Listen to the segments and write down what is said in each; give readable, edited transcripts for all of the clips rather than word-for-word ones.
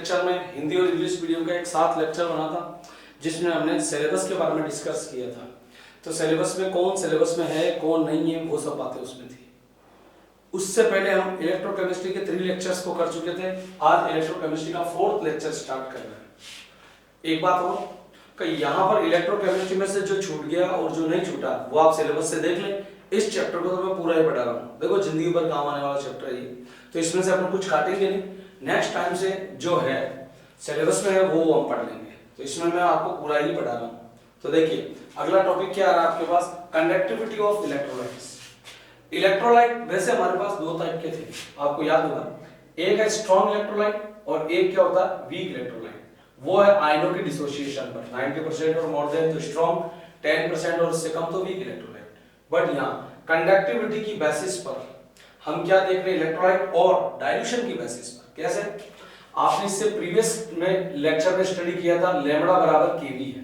Lecture में हिंदी और English video का एक साथ लेक्चर बना था जिसमें हमने सिलेबस के बारे में डिस्कस किया था। तो सिलेबस में कौन सिलेबस में है कौन नहीं है वो सब बातें उसमें थी। उससे पहले हम इलेक्ट्रोकेमिस्ट्री के 3 लेक्चर्स को कर चुके थे। आज इलेक्ट्रोकेमिस्ट्री का 4th लेक्चर स्टार्ट कर रहे हैं। एक बात हो कि यहाँ पर इलेक्ट्रोकेमिस्ट्री में से जो छूट गया और जो नहीं छूटा वो आप सिलेबस से देख लें। इस चैप्टर को तो मैं पूरा ही पढ़ा रहा हूँ। देखो जिंदगी भर काम आने वाला चैप्टर है ये, तो इसमें से अपन कुछ काटेंगे नहीं। नेक्स्ट टाइम से जो है सिलेबस में है वो हम पढ़ लेंगे। तो इसमें मैं आपको पूरा ही पढ़ा रहा हूँ। तो देखिए अगला टॉपिक क्या आ रहा है आपके पास, कंडक्टिविटी ऑफ इलेक्ट्रोलाइट्स। इलेक्ट्रोलाइट वैसे हमारे पास 2 टाइप के थे, आपको याद होगा। एक है स्ट्रॉन्ग इलेक्ट्रोलाइट और एक क्या होता है वीक इलेक्ट्रोलाइट। वो है आयनों की डिसोसिएशन पर 90% और मोर देन तो स्ट्रॉन्ग, 10% और उससे कम तो वीक इलेक्ट्रोलाइट। बट यहाँ कंडक्टिविटी की बेसिस पर हम क्या देख रहे हैं, इलेक्ट्रोलाइट और डाइल्यूशन की बेसिस पर। कैसे? आपने इससे प्रीवियस में लेक्चर में स्टडी किया था, लैम्बडा बराबर केवी है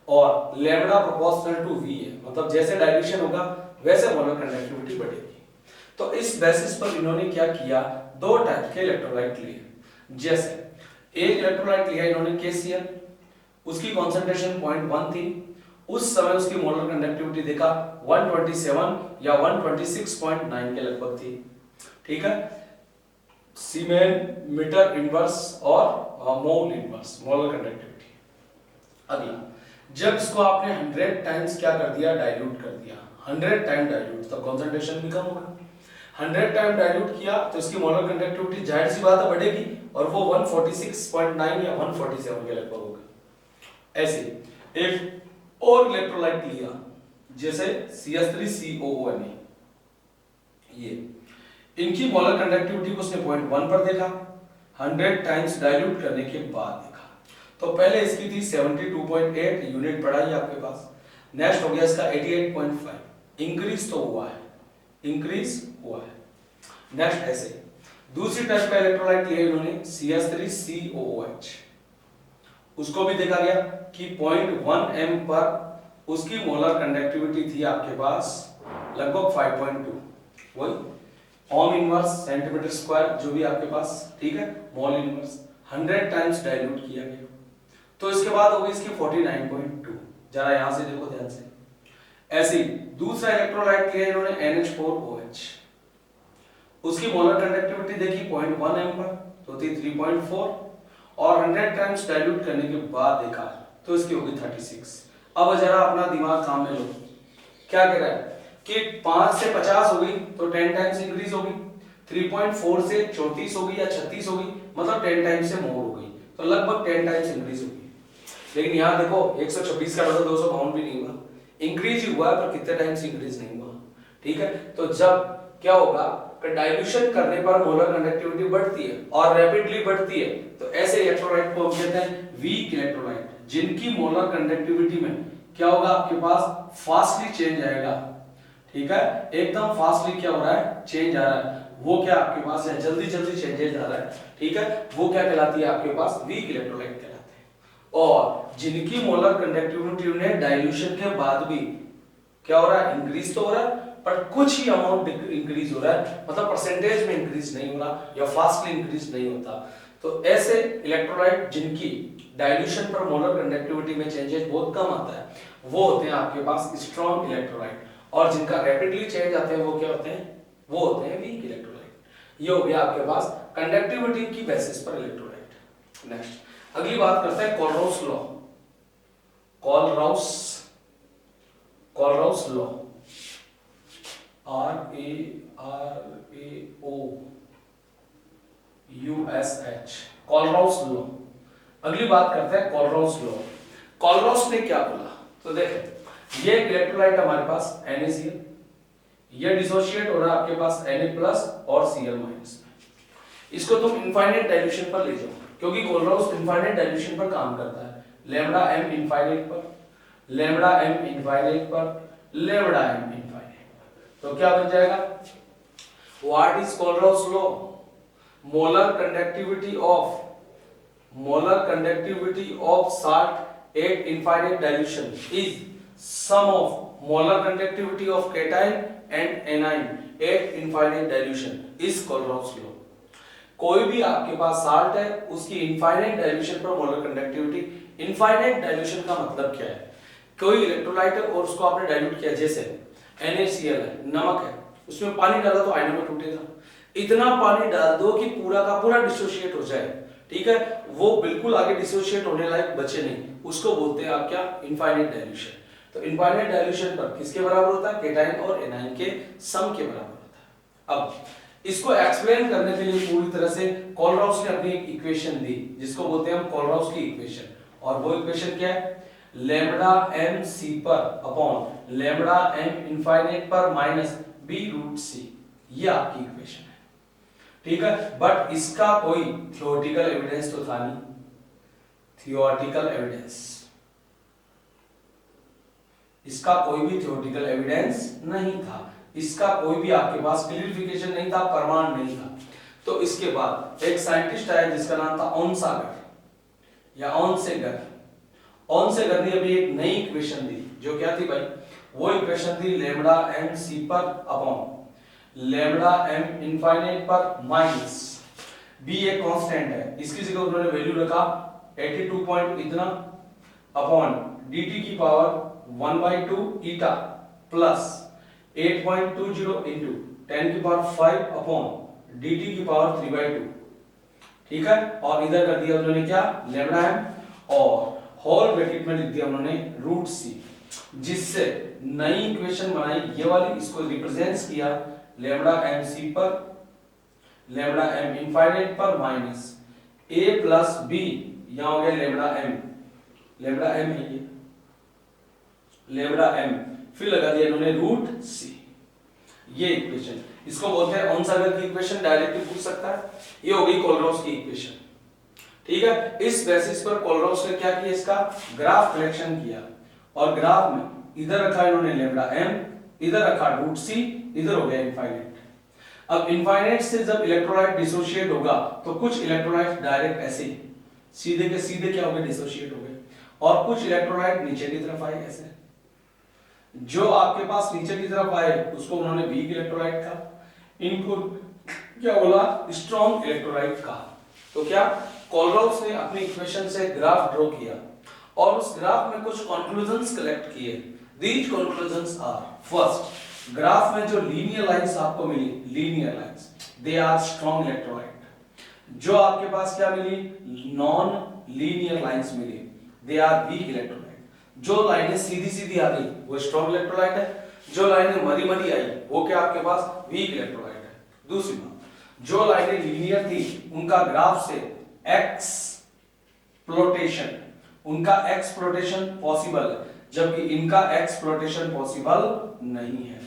और लैम्बडा प्रोपोर्शनल टू वी है, मतलब जैसे डाइल्यूशन होगा वैसे मोलर कंडक्टिविटी बढ़ेगी। तो इस बेसिस पर इन्होंने क्या किया, 2 टाइप के इलेक्ट्रोलाइट लिए। जैसे एक इलेक्ट्रोलाइट लिया इन्होंने KCl, उसकी कॉन्सेंट्रेशन 0.1 थी। उस समय उसकी मोलर कंडक्टिविटी देखा 127 या 126.9 के लगभग थी। ठीक है, सीमेन मीटर इनवर्स और मोल इनवर्स मोलर कंडक्टिविटी। अगला, जब इसको आपने 100 टाइम्स क्या कर दिया, डाइल्यूट कर दिया, 100 टाइम डाइल्यूट, तो कंसंट्रेशन भी कम होगा। 100 टाइम डाइल्यूट किया तो इसकी मोलर कंडक्टिविटी जाहिर सी बात है बढ़ेगी और वो 146.9 या 147 के लगभग होगा। ऐसे एक और इलेक्ट्रोलाइट लिया जैसे CH3COONA, ये इनकी मोलर कंडक्टिविटी को उसने 0.1 पर देखा, 100 टाइम्स डाइल्यूट करने के बाद देखा। तो पहले इसकी थी 72.8 यूनिट पढ़ाई आपके पास। नेक्स्ट हो गया इसका 88.5, इंक्रीज तो हुआ है, इंक्रीज हुआ है। नेक्स्ट ऐसे दूसरी टाइप का इलेक्ट्रोलाइट लिया इन्होंने CH3COOH, उसको भी देखा गया कि 0.1 m पर उसकी मोलर कंडक्टिविटी थी आपके पास लगभग 5.2, वही ओम इनवर्स सेंटीमीटर स्क्वायर जो भी आपके पास, ठीक है, मोल इनवर्स 100 टाइम्स डाइल्यूट किया गया। तो इसके बाद हो गई इसकी 49.2, जरा यहां से देखो ध्यान से। ऐसे दूसरा इलेक्ट्रोलाइट लिया इन्होंने NH4OH, उसकी मोलर कंडक्टिविटी देखी 0.1 m पर, तो थी 3.4 और 100 टाइम्स डाइल्यूट करने के बाद देखा तो इसकी होगी 36। अब जरा अपना दिमाग काम में लो, क्या कह रहा है कि 5 से 50 हो गई तो 10 टाइम्स इंक्रीज होगी, 3.4 से 34 होगी या 36 होगी, मतलब 10 टाइम्स से मोर हो गई, तो लगभग 10 टाइम्स इंक्रीज होगी। लेकिन यहाँ देखो 126 का बदल 252 भी नहीं हुआ, इंक्रीज ही हुआ है पर कितने टाइम्स इंक्रीज नहीं हुआ। ठीक है, तो जब क्या होगा कि डाइल्यूशन करने पर मोलर कंडक्टिविटी बढ़ती है और रैपिडली बढ़ती है, तो ऐसे इलेक्ट्रोलाइट को हम कहते हैं वीक इलेक्ट्रोलाइट, जिनकी मोलर कंडक्टिविटी में क्या होगा आपके पास फास्टली चेंज आएगा। ठीक है, एकदम फास्टली क्या हो रहा है, चेंज आ रहा है, वो क्या आपके पास है, जल्दी जल्दी चेंजेस आ रहा है। ठीक है, वो क्या कहलाती है आपके पास, वीक इलेक्ट्रोलाइट कहलाते हैं। और जिनकी मोलर कंडक्टिविटी में डाइल्यूशन के बाद भी क्या हो रहा है, इंक्रीज तो हो रहा है पर कुछ ही अमाउंट इंक्रीज हो रहा है, मतलब परसेंटेज में इंक्रीज नहीं हो रहा या फास्टली इंक्रीज नहीं होता। तो ऐसे इलेक्ट्रोलाइट जिनकी डाइल्यूशन पर मोलर कंडक्टिविटी में चेंजेस बहुत कम आता है वो होते हैं आपके पास स्ट्रॉन्ग इलेक्ट्रोलाइट, और जिनका रैपिडली चेंज आते हैं वो क्या होते हैं, वो होते हैं वीक इलेक्ट्रोलाइट। ये हो गया आपके पास कंडक्टिविटी की बेसिस पर इलेक्ट्रोलाइट। नेक्स्ट अगली बात करते हैं Kohlrausch law. Kohlrausch law, RARAOUSH, Kohlrausch law. अगली बात करते हैं कोलराउस लॉ। कोलराउस ने क्या बोला, तो देखें ये इलेक्ट्रोलाइट हमारे पास NaCl, ये डिसोशिएट हो रहा है आपके पास Na+ और Cl-। इसको तुम इनफाइनाइट डाइल्यूशन पर ले जाओ, क्योंकि कोलराउस इनफाइनाइट डाइल्यूशन पर काम करता है, लैम्बडा m इनफाइनाइट पर, लैम्बडा m इनफाइनाइट पर, लैम्बडा m इनफाइनाइट। तो क्या बन जाएगा, what is Kohlrausch law, molar conductivity of salt at infinite dilution is sum of molar conductivity of cation and anion at infinite dilution is Kohlrauss law। कोई भी आपके पास salt है उसकी इनफाइनाइट डाइल्यूशन पर मोलर कंडक्टिविटी। इनफाइनाइट डाइल्यूशन का मतलब क्या है? कोई इलेक्ट्रोलाइट है और उसको आपने डाइल्यूट किया, जैसे NaCl है, नमक है, उसमें पानी डाला तो आयनों में टूटेगा। इतना पानी डाल दो कि पूरा का पूरा डिसोशिएट हो जाए, ठीक है, वो बिल्कुल आगे डिसोशिएट होने लायक बचे नहीं, उसको बोलते हैं आप क्या? Infinite dilution. तो इनफाइनाइट डाइल्यूशन पर किसके बराबर होता है? केटाइन और एनाइन के सम के बराबर होता है। अब इसको एक्सप्लेन करने के लिए पूरी तरह से कोलराउस ने अपनी एक इक्वेशन दी जिसको बोलते हैं हम कोलराउस की इक्वेशन, और वो इक्वेशन क्या है? लैम्बडा m c पर अपॉन लैम्बडा m इनफाइनाइट पर माइनस b रूट c, ये आपकी इक्वेशन है, ठीक है। बट इसका कोई थ्योरेटिकल एविडेंस तो था नहीं, थियोरेटिकल एविडेंस, इसका कोई भी थ्योरेटिकल एविडेंस नहीं था, इसका कोई भी आपके पास क्लियरिफिकेशन नहीं था, प्रमाण नहीं था। तो इसके बाद एक साइंटिस्ट आया जिसका नाम था ओनसागर या ओनसेगर। ओनसेगर ने अभी एक नई इक्वेशन दी, जो क्या थी भाई? वो इक्वेशन थी लैम्बडा m c पर अपॉन लैम्बडा m इनफाइनाइट पर माइनस b एक कांस्टेंट है, इसकी जगह उन्होंने वैल्यू रखा 82 पॉइंट इतना अपॉन dt की पावर 1/2 ईटा प्लस 8.20 into 10 की पावर 5 अपॉन dt की पावर 3/2, ठीक है। और इधर कर दिया उन्होंने क्या? लैम्बडा m, और होल ब्रैकेट में लिख दिया उन्होंने रूट c, जिससे नई इक्वेशन बनाई ये वाली, इसको रिप्रेजेंट्स किया लैम्बडा m c पर लैम्बडा m इनफाइनाइट पर माइनस a प्लस b, यहां हो गया लैम्बडा m है ये लैम्बडा m, फिर लगा दिया इन्होंने रूट c, ये इक्वेशन, इसको बोलते हैं ओनसागर की इक्वेशन, डायरेक्टली पूछ सकता है। ये हो गई कोलराउस की इक्वेशन, ठीक है। इस बेसिस पर कोलराउस ने क्या किया? इसका ग्राफ कलेक्शन किया, और ग्राफ में इधर रखा इन्होंने लैम्बडा m, इधर रखा रूट c, इधर हो गया इनफाइनाइट। अब इनफाइनाइट से जब इलेक्ट्रोलाइट डिसोशिएट होगा तो कुछ इलेक्ट्रोलाइट डायरेक्ट ऐसे सीधे के सीधे क्या हो गए? डिसोशिएट हो गए, और कुछ इलेक्ट्रोलाइट नीचे की तरफ आए ऐसे। जो आपके पास नीचे की तरफ आए उसको उन्होंने वीक इलेक्ट्रोलाइट कहा, इनको क्या बोला? स्ट्रॉन्ग इलेक्ट्रोलाइट कहा। तो क्या कोलराउस ने अपनी इक्वेशन से ग्राफ ड्रॉ किया, और उस ग्राफ में कुछ कंक्लूजन्स कलेक्ट किए। These conclusions are, first, graph में जो लीनियर लाइंस आपको मिली, linear lines, they are strong electrolyte. जो आपके पास क्या मिली? नॉन लीनियर लाइंस मिली, दे आर वीक इलेक्ट्रोलाइट। जो लाइनें सीधी सीधी आ गई वो स्ट्रॉन्ग इलेक्ट्रोलाइट है, जो लाइनें मरी मरी आई वो क्या आपके पास? वीक इलेक्ट्रोलाइट है। दूसरी बात, जो लाइनें लीनियर थी उनका ग्राफ से एक्सप्लोटेशन, उनका एक्सप्लोटेशन पॉसिबल है, जबकि इनका एक्सप्लोटेशन पॉसिबल नहीं है।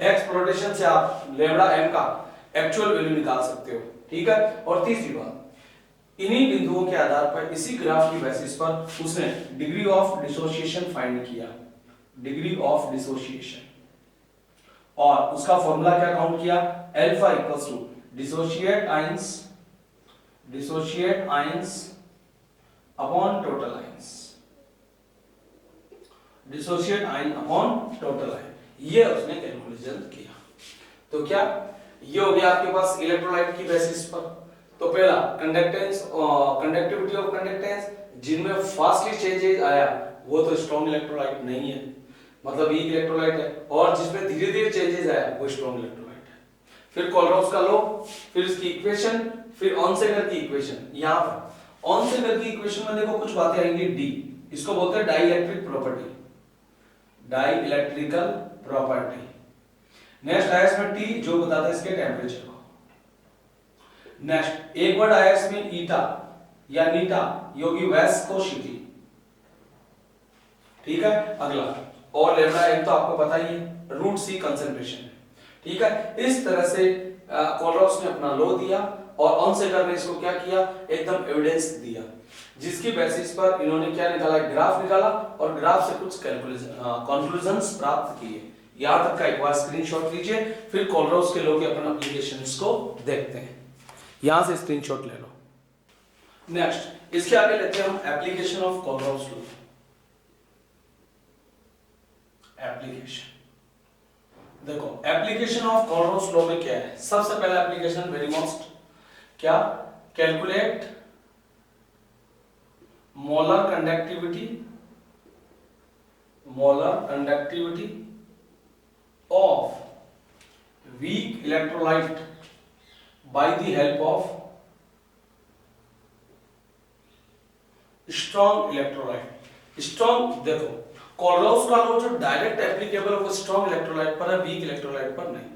एक्सप्लोटेशन से आप लैम्बडा m का एक्चुअल वैल्यू निकाल सकते हो, ठीक है। और तीसरी बात, इन्हीं बिंदुओं के आधार पर, इसी ग्राफ की बेसिस पर उसने डिग्री ऑफ डिसोसिएशन फाइंड किया, डिग्री ऑफ डिसोसिएशन, और उसका फॉर्मूला क्या काउंट किया? Alpha equals to dissociate ions upon total ions, dissociate ion upon total ion, ये उसने कैलकुलेशन किया। तो क्या ये हो गया आपके पास इलेक्ट्रोलाइट की बेसिस पर। तो पहला कंडक्टेंस, कंडक्टिविटी ऑफ कंडक्टेंस, जिनमें फास्टली चेंजेस आया वो तो स्ट्रॉन्ग इलेक्ट्रोलाइट नहीं है, मतलब वीक इलेक्ट्रोलाइट है, और जिसमें धीरे धीरे चेंजेस आया वो स्ट्रॉन्ग इलेक्ट्रोलाइट है। फिर कोलराउस का लॉ, फिर इसकी इक्वेशन, फिर ओनसेगर की इक्वेशन। यहां पर ओनसेगर की इक्वेशन में देखो कुछ बातें आएंगी, डी, इसको बोलते हैं डाइइलेक्ट्रिक प्रॉपर्टी, डाइइलेक्ट्रिकल प्रॉपर्टी। नेक्स्ट आया इसमें टी, जो बताता है इसके टेंपरेचर को। नेक्स्ट एक वर्ड आया इसमें ईटा या नीटा, योगी वेस्कोसिटी, ठीक है। अगला, और लैम्बडा m तो आपको पता ही है, रूट c कंसंट्रेशन है, ठीक है। इस तरह से कोलराउस ने अपना लॉ दिया, और ओनसेगर ने इसको क्या किया? एकदम एविडेंस दिया, जिसकी बेसिस पर इन्होंने क्या निकाला? ग्राफ निकाला, और ग्राफ से कुछ कंक्लूजन्स प्राप्त किए। यहां तक का एक बार स्क्रीनशॉट लीजिए, फिर कोलराउस के लॉ के अपन एप्लीकेशंस को देखते हैं। यहां से स्क्रीनशॉट ले लो। नेक्स्ट इसके आगे लेते हैं हम application of Kohlrausch law. Application, देखो एप्लीकेशन ऑफ कोलराउस लॉ में क्या है? सबसे पहला एप्लीकेशन, वेरी मोस्ट क्या? Calculate molar conductivity of weak electrolyte by the help of strong electrolyte. Strong, देखो कोलोरोस का लो जो डायरेक्ट एप्लीकेबल है वो स्ट्रॉन्ग इलेक्ट्रोलाइट पर है, वीक इलेक्ट्रोलाइट पर नहीं।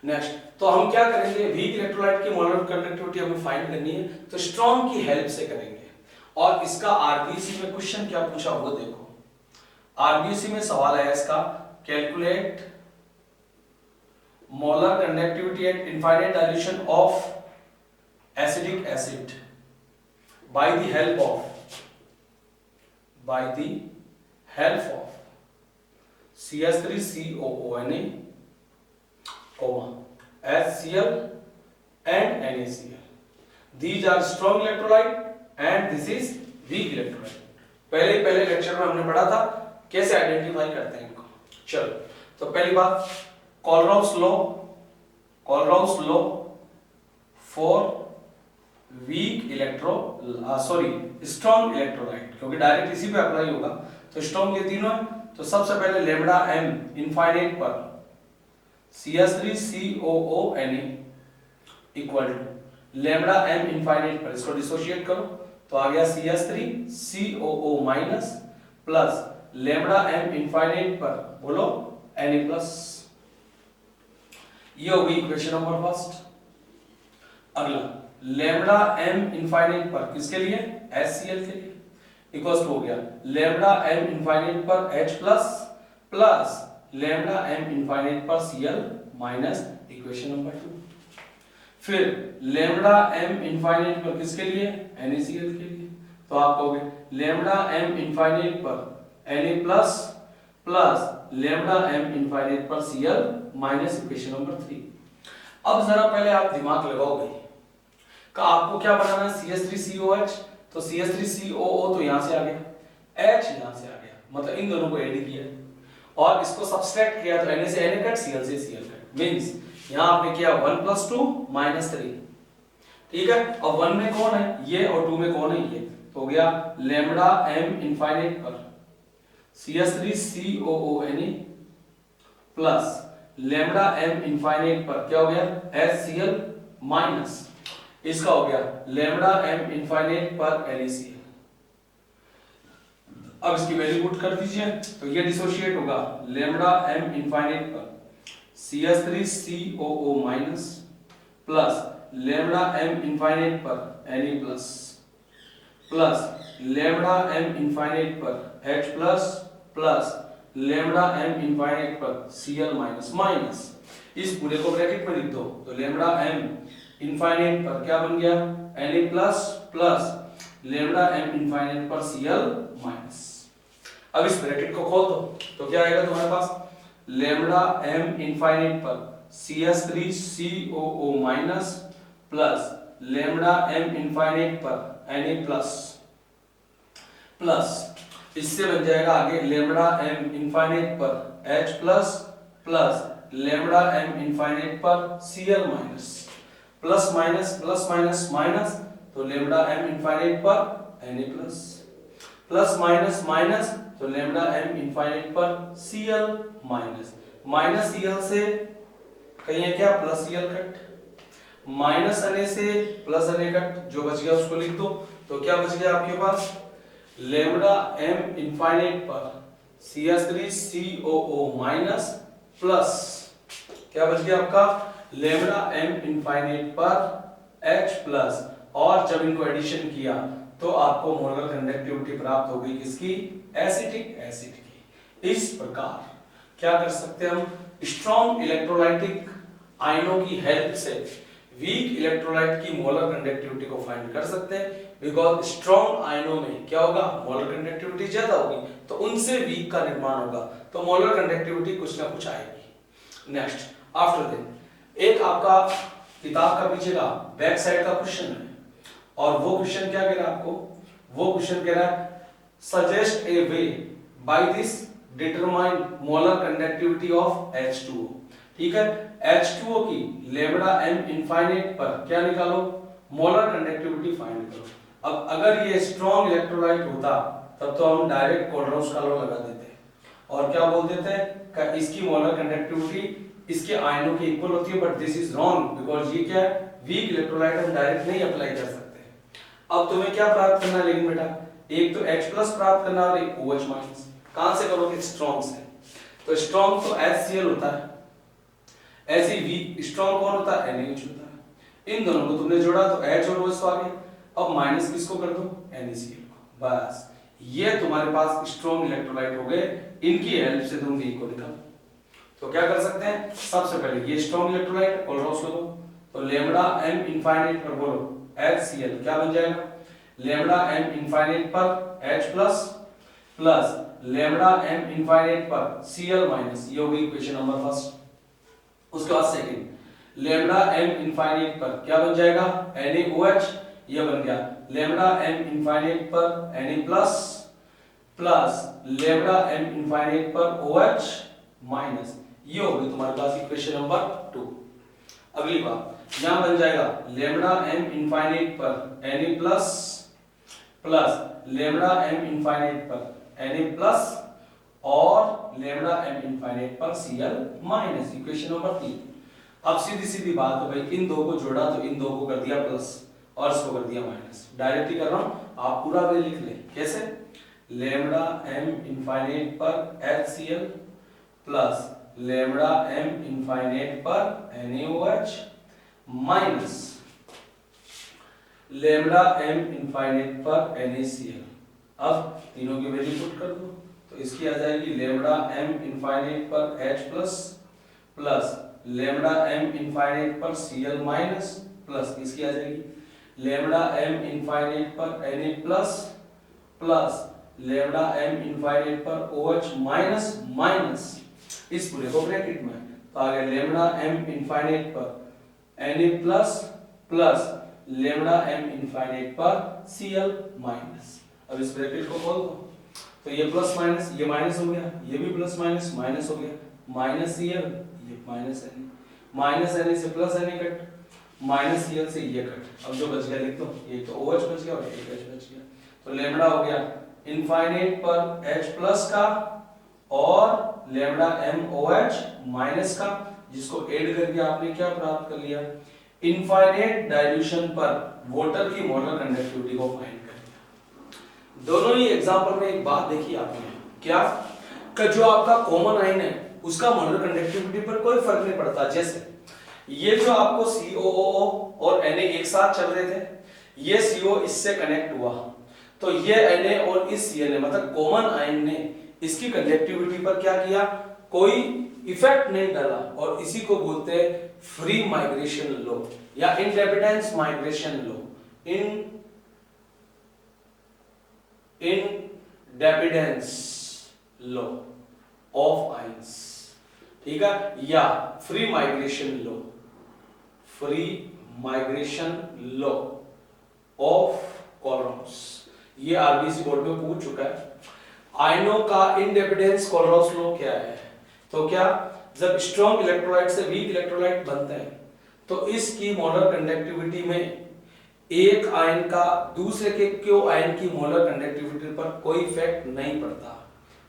नेक्स्ट, तो हम क्या करेंगे, वीक इलेक्ट्रोलाइट की मोलर कंडक्टिविटी हमें फाइंड करनी है तो स्ट्रॉन्ग की हेल्प से करेंगे। और इसका आरबीसी में क्वेश्चन क्या पूछा वो देखो। आरबीसी में सवाल है इसका, calculate molar conductivity eight infinite dilution of acidic acid by the help of CH3COONA, HCl and NaCl. These are strong electrolyte and this is weak electrolyte. पहले लेक्चर में हमने पढ़ा था कैसे आइडेंटिफाई करते हैं इनको। चलो, तो पहली बात Kohlrausch law for weak strong electrolyte, क्योंकि डायरेक्ट इसी पे अप्लाई होगा। तो स्ट्रॉन्ग ये तीनों है, तो सबसे पहले लेमडा m इनफाइनाइट पर CH3COONA equal to lambda m infinite पर, इसको डिसोशिएट करो तो आ गया CH3COO minus plus lambda m infinite पर बोलो Na प्लस। ये हो गई इक्वेशन नंबर फर्स्ट। अगला लेमडा m इनफाइनाइट पर किसके लिए, HCl के लिए, इक्वल्स टू हो गया लेमडा m इनफाइनाइट पर H plus plus lambda m infinite पर Cl माइनस इक्वेशन नंबर 2। फिर लेमडा m इनफाइनाइट पर किसके लिए, NaCl के लिए, तो आप कहोगे लेमडा m इनफाइनाइट पर Na plus plus lambda m infinite पर Cl माइनस इक्वेशन नंबर 3। अब जरा पहले आप दिमाग लगाओगे का आपको क्या बनाना है, CH3COH, तो CH3COO तो यहां से आ गया, H यहां से आ गया, मतलब इन दोनों को ऐड किया और इसको सब्सट्रैक्ट किया तो Na से Na कट, Cl से Cl कट, मींस यहां आपने किया 1 + 2 - 3। ठीक है, अब 1 में कौन है ये और 2 में कौन है ये, तो हो गया लेमडा m इनफाइनाइट पर CH3COONA plus lambda m infinite पर क्या हो गया, HCl माइनस इसका हो गया लेमडा m इनफाइनाइट पर NaCl। अब इसकी वैल्यू पुट कर दीजिए तो ये डिसोशिएट होगा लेमडा m इनफाइनाइट पर CH3COO minus plus lambda m infinite पर Na plus plus lambda m infinite पर H plus plus lambda m infinite पर Cl माइनस माइनस इस पूरे को ब्रैकेट में लिख दो तो लेमडा m इनफाइनाइट पर क्या बन गया, Na plus plus lambda m infinite पर Cl माइनस। अब इस ब्रैकेट को खोल दो तो क्या आएगा तुम्हारे पास, लेमडा m इनफाइनाइट पर CH3COO minus plus lambda m infinite पर Na प्लस प्लस इससे बन जाएगा आगे लेमडा m इनफाइनाइट पर H plus plus lambda m infinite पर Cl minus plus minus minus तो लेमडा m इनफाइनाइट पर Na plus plus minus minus तो लेमडा m इनफाइनाइट पर Cl माइनस माइनस Cl से कहीं है क्या, plus Cl cut minus Na से प्लस Na कट, जो बच गया उसको लिख दो तो क्या बच गया आपके पास, लेमडा m इनफाइनाइट पर CH3COO माइनस प्लस क्या बच गया आपका, लेमडा m इनफाइनाइट पर H प्लस, और जब इनको एडिशन किया तो आपको मोलर कंडक्टिविटी प्राप्त हो गई किसकी, एसिटिक एसिड की। इस प्रकार क्या कर सकते हैं हम, स्ट्रॉन्ग इलेक्ट्रोलाइटिक आयनों की हेल्प से वीक इलेक्ट्रोलाइट की मोलर कंडक्टिविटी को फाइंड कर सकते हैं, बिकॉज स्ट्रॉन्ग आयनों में क्या होगा, मोलर कंडक्टिविटी ज्यादा होगी तो उनसे वीक का निर्माण होगा, तो मोलर कंडक्टिविटी कुछ ना कुछ आएगी। नेक्स्ट आफ्टर दैट एक आपका किताब का पीछे का बैक साइड का क्वेश्चन है और वो क्वेश्चन क्या कह रहा है आपको, वो क्वेश्चन कह रहा है suggest A way by this determine molar conductivity of H2O। ठीक है, H2O की लेमडा m इनफाइनाइट पर क्या निकालो, मोलर कंडक्टिविटी फाइंड करो। अब अगर ये स्ट्रॉन्ग इलेक्ट्रोलाइट होता तब तो हम डायरेक्ट कोलरॉस का लॉ लगा देते और क्या बोल देते हैं कि इसकी मोलर कंडक्टिविटी इसके आयनों के इक्वल होती है, but this is wrong because ये क्या है, वीक इलेक्ट्रोलाइट हम डायरेक्ट नहीं अप्लाई कर सकते। अब तुम्हें क्या प्राप्त करना है लेकिन बेटा, एक तो H प्लस प्राप्त करना और एक OH माइनस। कहां से करोगे, स्ट्रॉन्ग से। तो स्ट्रॉन्ग तो HCl होता है, ऐसे वीक स्ट्रॉन्ग कौन होता है, NaOH होता है। इन दोनों को तुमने जोड़ा तो H और OH आ गए। अब माइनस किसको कर दो, NaCl को। बस ये तुम्हारे पास स्ट्रॉन्ग इलेक्ट्रोलाइट हो गए, इनकी हेल्प से तुम वीक को निकालो। तो क्या कर सकते हैं, सबसे पहले ये स्ट्रॉन्ग इलेक्ट्रोलाइट कोलरॉस लो, तो लेमडा m इनफाइनाइट पर बोलो HCl क्या बन जाएगा, लेमडा m इनफाइनाइट पर H plus plus lambda m infinite पर Cl माइनस, ये हो गई इक्वेशन नंबर फर्स्ट। उसके बाद सेकंड, लेमडा m इनफाइनाइट पर क्या बन जाएगा, NaOH, ये बन गया लेमडा m इनफाइनाइट पर Na plus plus lambda m infinite पर OH माइनस, ये हो गई तुम्हारे पास इक्वेशन नंबर 2। अगली बात यहां बन जाएगा लेमडा m इनफाइनाइट पर Na plus plus lambda m infinite पर Na प्लस और लेमडा m इनफाइनाइट पर Cl माइनस, इक्वेशन नंबर 3। अब सीधी सीधी बात है भाई, इन दो को जोड़ा तो इन दो को कर दिया प्लस और इसको कर दिया माइनस। डायरेक्ट ही कर रहा हूं, आप पूरा वे लिख लें। कैसे, लेमडा m इनफाइनाइट पर HCl plus lambda m infinite पर NaOH minus lambda m infinite पर NaCl। अब तीनों की वैल्यू पुट कर दो, तो इसकी आ जाएगी लेमडा m इनफाइनाइट पर H plus plus lambda m infinite पर Cl माइनस प्लस इसकी आ जाएगी लेमडा m इनफाइनाइट पर Na plus plus lambda m infinite पर OH माइनस माइनस इस पूरे को ब्रैकेट में, तो आ गया लेमडा m इनफाइनाइट पर Na plus plus lambda m infinite पर Cl माइनस। अब इस ब्रैकेट को खोल दो, तो ये प्लस माइनस ये माइनस हो गया, ये भी प्लस माइनस माइनस हो गया, माइनस Cl ये माइनस Na, माइनस Na से plus Na cut, minus Cl से ये कट। अब जो बच गया लिख दो, एक तो OH बच गया और एक H बच गया, तो लेमडा हो गया इनफाइनाइट पर H प्लस का और लेमडा MOH माइनस का, जिसको ऐड करके आपने क्या प्राप्त कर लिया, इनफाइनाइट डाइल्यूशन पर वाटर की मोलर कंडक्टिविटी को फाइंड कर लिया। दोनों ही एग्जांपल में एक बात देखी आपने, क्या कि जो आपका कॉमन आयन है उसका मोलर कंडक्टिविटी पर कोई फर्क नहीं पड़ता। जैसे ये जो आपको COO और Na एक साथ चल रहे थे, ये CO इससे कनेक्ट हुआ तो ये Na और इस Cl मतलब कॉमन आयन ने इसकी कंडक्टिविटी पर क्या किया, कोई इफेक्ट नहीं डाला, और इसी को बोलते हैं फ्री माइग्रेशन लॉ या independence migration law, independence law of ions, ठीक है, या free migration law, free migration law of Kohlrausch. ये आरबीसी बोर्ड में पूछ चुका है। आयनों का इंडिपेंडेंस कोलरॉस लॉ क्या है, तो क्या, जब स्ट्रॉन्ग इलेक्ट्रोलाइट से वीक इलेक्ट्रोलाइट बनते हैं तो इसकी मोलर कंडक्टिविटी में एक आयन का दूसरे के क्यों आयन की मोलर कंडक्टिविटी पर कोई इफेक्ट नहीं पड़ता।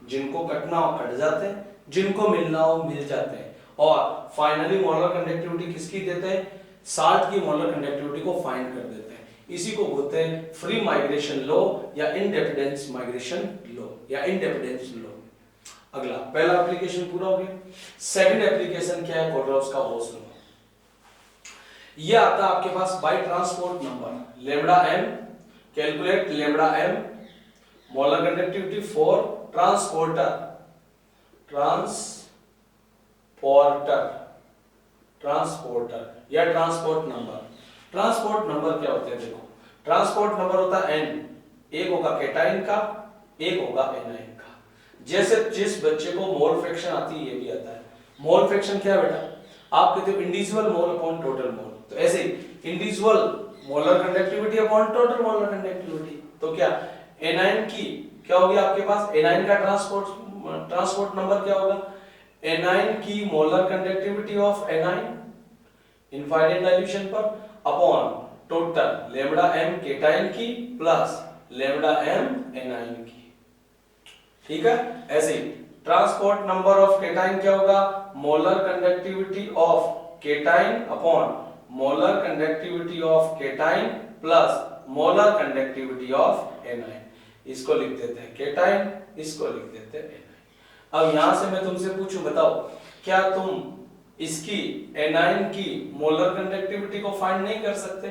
जिनको कटना हो कट जाते हैं, जिनको मिलना हो मिल जाते हैं, और फाइनली मोलर कंडक्टिविटी किसकी देते हैं, साल्ट की मोलर कंडक्टिविटी को फाइंड कर देते हैं। इसी को बोलते हैं फ्री माइग्रेशन लॉ या इंडिपेंडेंस माइग्रेशन लॉ या इंडिपेंडेंस लॉ। अगला पहला एप्लीकेशन पूरा हो गया। सेकंड एप्लीकेशन क्या है, कोलरॉस का बोस लॉ। ये आता है आपके पास by transport number lambda m, calculate lambda m molar conductivity for transporter, transporter या ट्रांसपोर्ट नंबर। ट्रांसपोर्ट नंबर क्या होते हैं, देखो ट्रांसपोर्ट नंबर होता है n, एक होगा कैटाइन का, एक होगा एनाइन का। जैसे जिस बच्चे को मोल फ्रैक्शन आती है ये भी आता है। मोल फ्रैक्शन क्या है बेटा, आप कहते हो individual mole upon total mole, तो ऐसे ही individual molar conductivity upon total molar conductivity. तो क्या एनाइन की क्या होगी आपके पास, एनाइन का ट्रांसपोर्ट नंबर क्या होगा, एनाइन की molar conductivity of anion infinite dilution पर upon total lambda m cation की प्लस लेमडा m एनाइन की। ठीक है, ऐसे ही ट्रांसपोर्ट नंबर ऑफ केटाइन क्या होगा, molar conductivity of cation upon molar conductivity of cation plus molar conductivity of A9. इसको लिख देते हैं केटाइन, इसको लिख देते हैं एनाइन। अब यहां से मैं तुमसे पूछूं, बताओ क्या तुम इसकी एनाइन की मोलर कंडक्टिविटी को फाइंड नहीं कर सकते?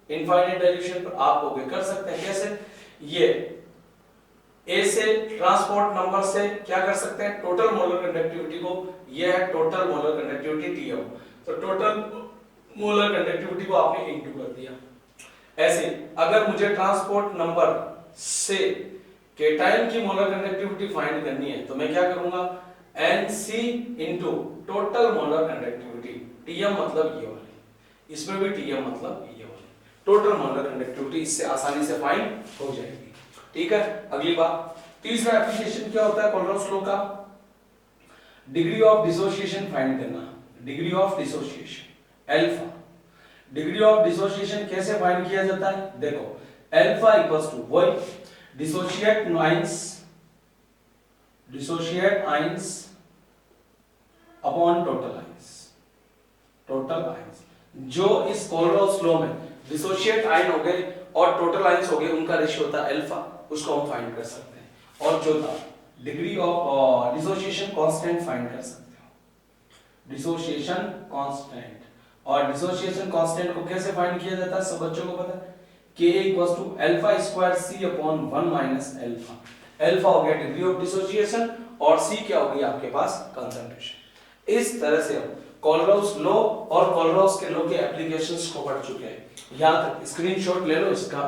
इनफाइनाइट डाइल्यूशन पर आप होगे कर सकते हैं। कैसे? ये ए से ट्रांसपोर्ट नंबर से क्या कर सकते हैं, टोटल मोलर कंडक्टिविटी को, ये है टोटल मोलर कंडक्टिविटी टीएम, तो टोटल मोलर कंडक्टिविटी को आपने इनटू कर दिया। ऐसे अगर मुझे ट्रांसपोर्ट नंबर से केटाइन की मोलर कंडक्टिविटी फाइंड करनी है तो मैं क्या करूंगा, NC into total molar conductivity, TM मतलब ये वाली, इसमें भी टीएम मतलब ये वाली, टोटल मोलर कंडक्टिविटी, इससे आसानी से फाइंड हो जाएगी। ठीक है, अगली बात, तीसरा एप्लीकेशन क्या होता है कोलरॉस लॉ का, डिग्री ऑफ डिसोसिएशन फाइंड करना। Degree of dissociation alpha, degree of dissociation कैसे फाइंड किया जाता है, देखो अल्फा इक्वल्स टू वही dissociate ions upon total ions. जो इस कोलरॉस लॉ में डिसोशिएट आयन हो गए और टोटल आइंस हो गए, उनका रेशियो होता है अल्फा, उसको हम फाइंड कर सकते हैं। और चौथा degree of dissociation constant find कर सकते हो, डिसोसिएशन कांस्टेंट। और डिसोसिएशन कांस्टेंट को कैसे फाइंड किया जाता है, सब बच्चों को पता है, K equals to alpha square C upon 1 minus alpha. Alpha हो गया डिग्री ऑफ डिसोसिएशन और C क्या हो गई आपके पास, कंसंट्रेशन। इस तरह से हम कोलरॉस लॉ और कोलरॉस के लॉ के एप्लीकेशंस को पढ़ चुके हैं। यहां तक स्क्रीनशॉट ले लो इसका,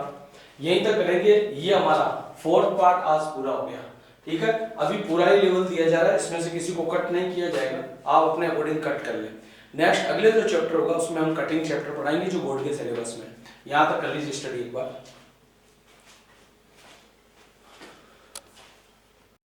यहीं तक करेंगे। ये हमारा फोर्थ पार्ट आज पूरा हो गया। ठीक है, अभी पूरा ही लेवल दिया जा रहा है, इसमें से किसी को कट नहीं किया जाएगा, आप अपने अकॉर्डिंग कट कर ले। नेक्स्ट अगले जो चैप्टर होगा उसमें हम कटिंग चैप्टर पढ़ाएंगे जो बोर्ड के सिलेबस में। यहां तक कर लीजिए स्टडी एक बार।